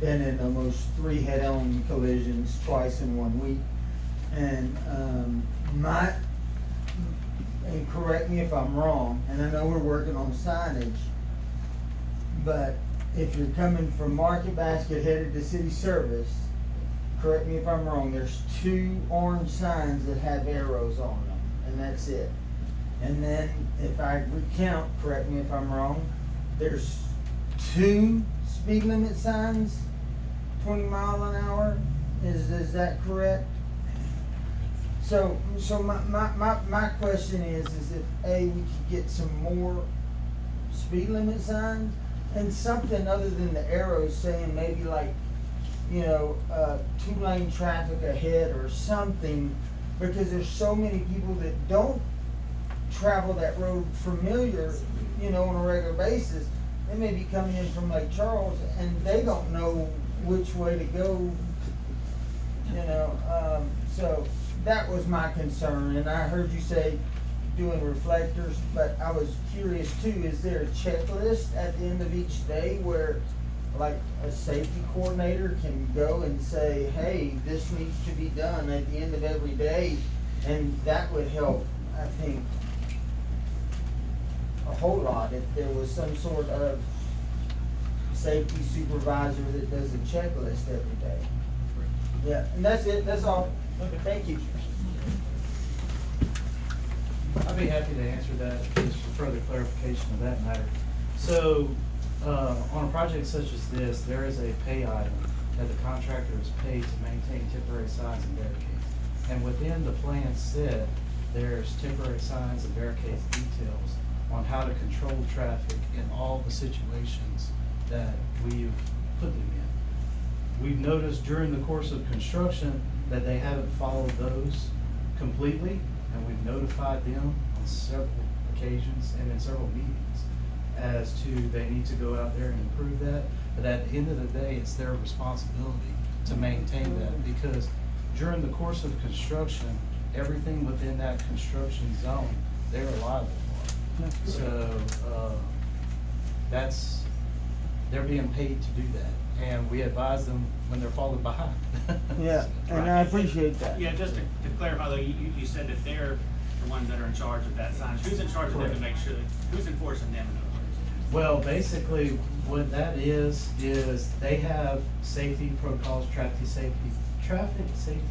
been in almost 3 head-on collisions twice in 1 week. And and correct me if I'm wrong, and I know we're working on signage, but if you're coming from Market Basket headed to city service, correct me if I'm wrong, there's 2 orange signs that have arrows on them, and that's it. And then if I recount, correct me if I'm wrong, there's 2 speed limit signs, 20 mile an hour. Is that correct? So my question is if we could get some more speed limit signs and something other than the arrows saying maybe like, 2-lane traffic ahead or something, because there's so many people that don't travel that road familiar, on a regular basis. They may be coming in from Lake Charles and they don't know which way to go, so that was my concern. And I heard you say doing reflectors, but I was curious too, is there a checklist at the end of each day where like a safety coordinator can go and say, hey, this needs to be done at the end of every day? And that would help, I think, a whole lot if there was some sort of safety supervisor that does a checklist every day. Yeah, and that's it, that's all. Okay, thank you. I'd be happy to answer that, just for further clarification of that matter. So, on a project such as this, there is a pay item that the contractor is paid to maintain temporary signs and barricades. And within the plan set, there's temporary signs and barricades details on how to control traffic in all the situations that we've put them in. We've noticed during the course of construction that they haven't followed those completely, and we've notified them on several occasions and in several meetings as to they need to go out there and improve that. But at the end of the day, it's their responsibility to maintain that, because during the course of construction, everything within that construction zone, they're liable for. So they're being paid to do that, and we advise them when they're falling behind. Yeah, and I appreciate that. Yeah, just to clarify though, you said that they're the ones that are in charge of that sign. Who's in charge of them to make sure, who's enforcing them in other words? Well, basically, what that is they have safety protocols, traffic safety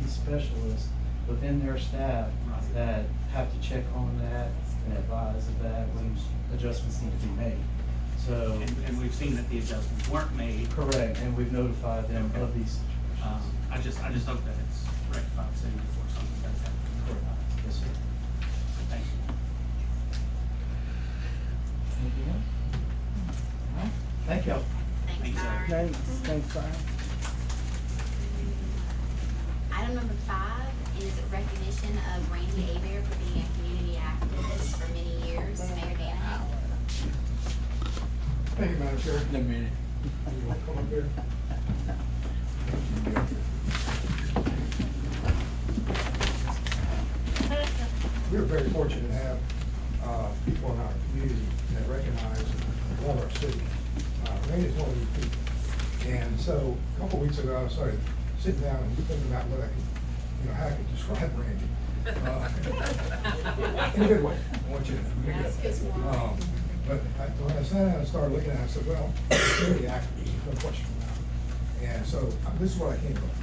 specialists within their staff that have to check on that and advise of that when adjustments need to be made. So, and we've seen that the adjustments weren't made. Correct, and we've notified them of these situations. I just hope that it's rectified soon before something does happen. Yes, sir. Thank you. Anything else? All right. Thank y'all. Thanks, sir. Thanks, Brian. Item number 5 is recognition of Randy Hebert for being a community activist for many years. Mayor Danaher. Thank you, Madam Chair. In a minute. You want to come up here? We are very fortunate to have people in our community that recognize and love our city. Randy is one of these people. And so a couple weeks ago, I started sitting down and thinking about what I could, how I could describe Randy. In a good way. I want you to. But when I sat down and started looking at it, I said, well, community activism, no question about it. And so this is what I came up with.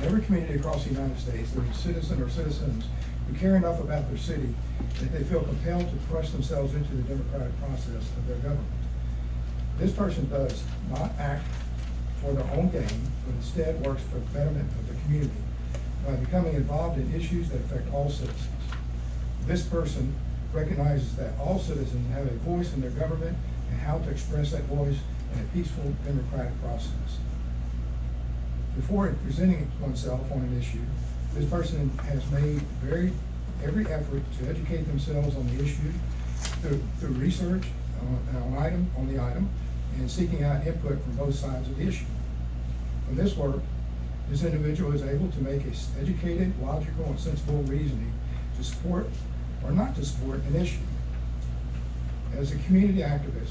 In every community across the United States, there is a citizen or citizens who care enough about their city that they feel compelled to thrust themselves into the democratic process of their government. This person does not act for their own gain, but instead works for the betterment of the community by becoming involved in issues that affect all citizens. This person recognizes that all citizens have a voice in their government and how to express that voice in a peaceful democratic process. Before presenting oneself on an issue, this person has made every effort to educate themselves on the issue through research on the item and seeking out input from both sides of the issue. From this work, this individual is able to make an educated, logical, and sensible reasoning to support or not to support an issue. As a community activist,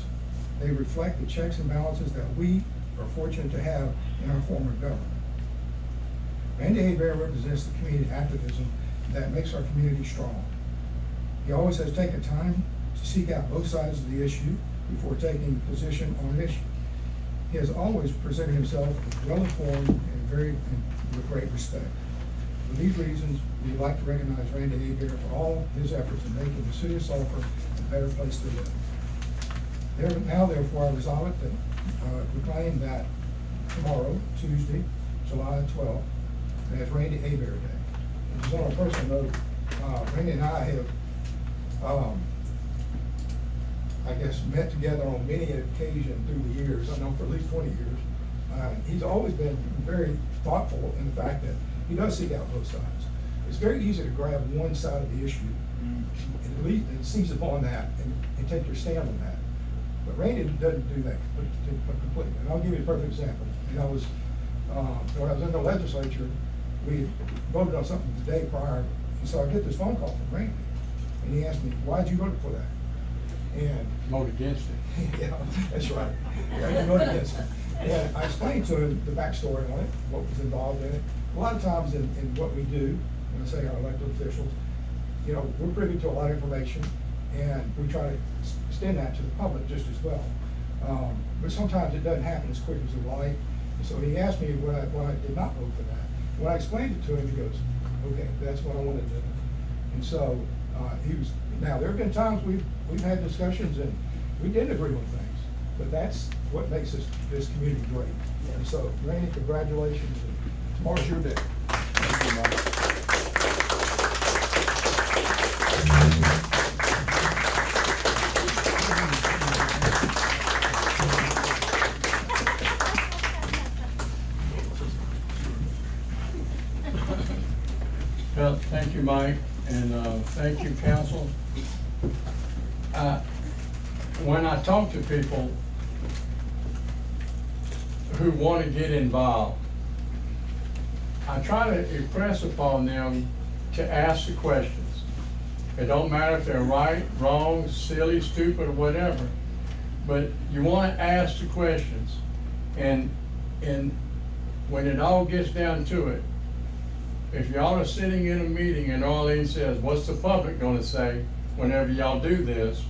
they reflect the checks and balances that we are fortunate to have in our form of government. Randy Hebert represents the community activism that makes our community strong. He always has taken time to seek out both sides of the issue before taking a position on an issue. He has always presented himself as well-informed and with great respect. For these reasons, we'd like to recognize Randy Hebert for all his efforts in making the city of Sulphur a better place to live. Therefore, I resolve it that we claim that tomorrow, Tuesday, July 12th, as Randy Hebert Day. And just on a personal note, Randy and I have, I guess, met together on many occasions through the years. I know for at least 20 years. He's always been very thoughtful in the fact that he does seek out both sides. It's very easy to grab one side of the issue and seize upon that and take your stand on that. But Randy doesn't do that completely. And I'll give you a perfect example. And when I was in the legislature, we voted on something the day prior, and so I get this phone call from Randy, and he asked me, "Why'd you vote for that?" And vote against it. yeah, that's right. I voted against it. And I explained to him the backstory on it, what was involved in it. A lot of times in what we do, when I say our elected officials, you know, we're privy to a lot of information, and we try to extend that to the public just as well. But sometimes it doesn't happen as quick as we like. And so he asked me why I did not vote for that. When I explained it to him, he goes, "Okay, that's what I wanted to do." And so now there have been times we've had discussions and we didn't agree on things, but that's what makes this community great. And so, Randy, congratulations. Tomorrow's your day. Thank you, Mike. Well, thank you, Mike, and thank you, council. When I talk to people who want to get involved, I try to impress upon them to ask the questions. It don't matter if they're right, wrong, silly, stupid, or whatever, but you want to ask the questions. And when it all gets down to it, if y'all are sitting in a meeting and Arlene says, "What's the public gonna say whenever y'all do this?"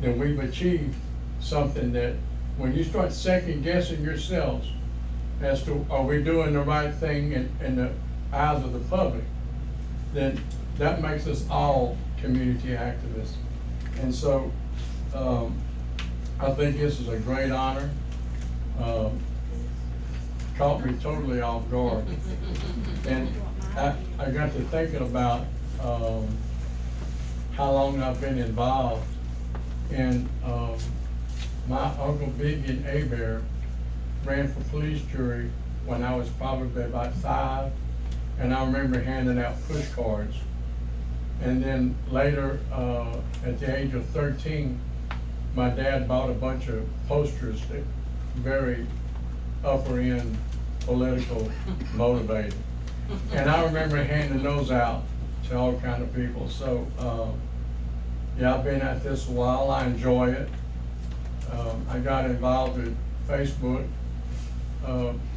then we've achieved something that when you start second guessing yourselves as to are we doing the right thing in the eyes of the public, then that makes us all community activists. And so I think this is a great honor. Caught me totally off guard. And I got to thinking about how long I've been involved. And my Uncle Vivian Hebert ran for police jury when I was probably about 5, and I remember handing out push cards. And then later, at the age of 13, my dad bought a bunch of posters that very upper end political motivated. And I remember handing those out to all kind of people. So yeah, I've been at this a while. I enjoy it. I got involved with Facebook,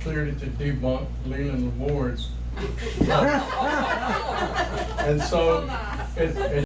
clearly to debunk Lelan awards. And so it